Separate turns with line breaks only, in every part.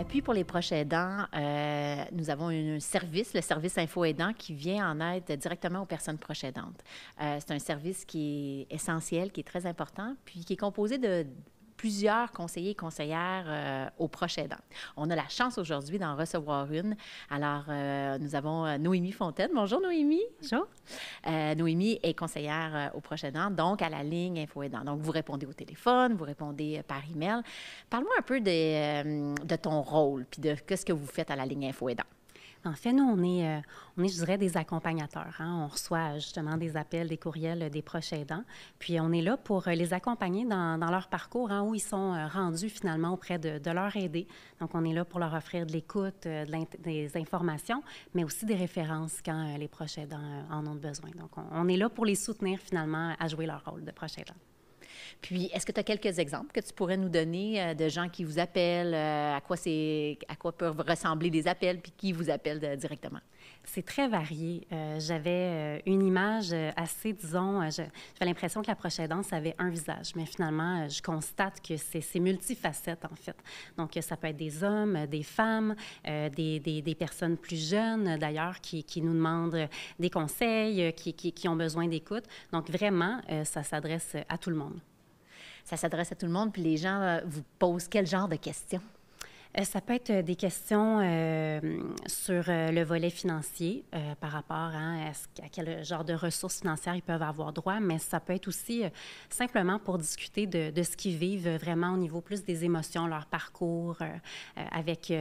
Puis pour les proches aidants, nous avons un service, le service Info Aidant, qui vient en aide directement aux personnes proches aidantes. C'est un service qui est essentiel, qui est très important, puis qui est composé de plusieurs conseillers et conseillères aux proches aidants. On a la chance aujourd'hui d'en recevoir une. Alors, nous avons Noémie Fontaine. Bonjour, Noémie.
Bonjour.
Noémie est conseillère aux proches aidants, donc à la ligne Info Aidant. Donc, vous répondez au téléphone, vous répondez par email. Parle-moi un peu de ton rôle, puis de ce que vous faites à la ligne Info Aidant.
En fait, nous, on est, je dirais, des accompagnateurs. Hein? On reçoit justement des appels, des courriels des proches aidants. Puis, on est là pour les accompagner dans leur parcours, hein, où ils sont rendus finalement auprès de leur aidé. Donc, on est là pour leur offrir de l'écoute, des informations, mais aussi des références quand les proches aidants en ont besoin. Donc, on est là pour les soutenir finalement à jouer leur rôle de proche aidant.
Puis, est-ce que tu as quelques exemples que tu pourrais nous donner de gens qui vous appellent, à quoi peuvent ressembler les appels, puis qui vous appellent directement?
C'est très varié. J'avais une image assez, disons, j'avais l'impression que la proche aidante avait un visage, mais finalement, je constate que c'est multifacette, en fait. Donc, ça peut être des hommes, des femmes, des personnes plus jeunes, d'ailleurs, qui nous demandent des conseils, qui ont besoin d'écoute. Donc, vraiment, ça s'adresse à tout le monde.
Ça s'adresse à tout le monde, puis les gens vous posent quel genre de questions?
Ça peut être des questions sur le volet financier par rapport à quel genre de ressources financières ils peuvent avoir droit, mais ça peut être aussi simplement pour discuter de ce qu'ils vivent vraiment au niveau plus des émotions, leur parcours avec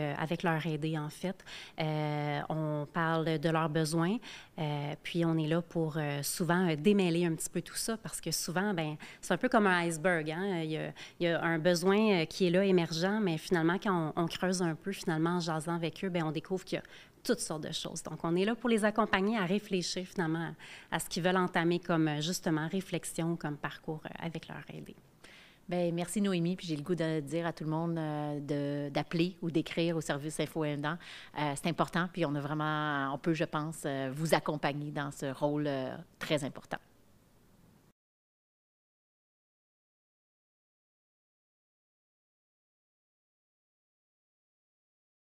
leur aidé, en fait. On parle de leurs besoins, puis on est là pour souvent démêler un petit peu tout ça, parce que souvent, bien, c'est un peu comme un iceberg. Hein? Il y a un besoin qui est là, émergent, mais finalement, quand on creuse un peu, finalement, en jasant avec eux, bien, on découvre qu'il y a toutes sortes de choses. Donc, on est là pour les accompagner à réfléchir, finalement, à ce qu'ils veulent entamer comme, justement, réflexion, comme parcours avec leur aidé.
Bien, merci Noémie, puis j'ai le goût de dire à tout le monde d'appeler ou d'écrire au service Info Aidant. C'est important, puis on peut, je pense, vous accompagner dans ce rôle très important.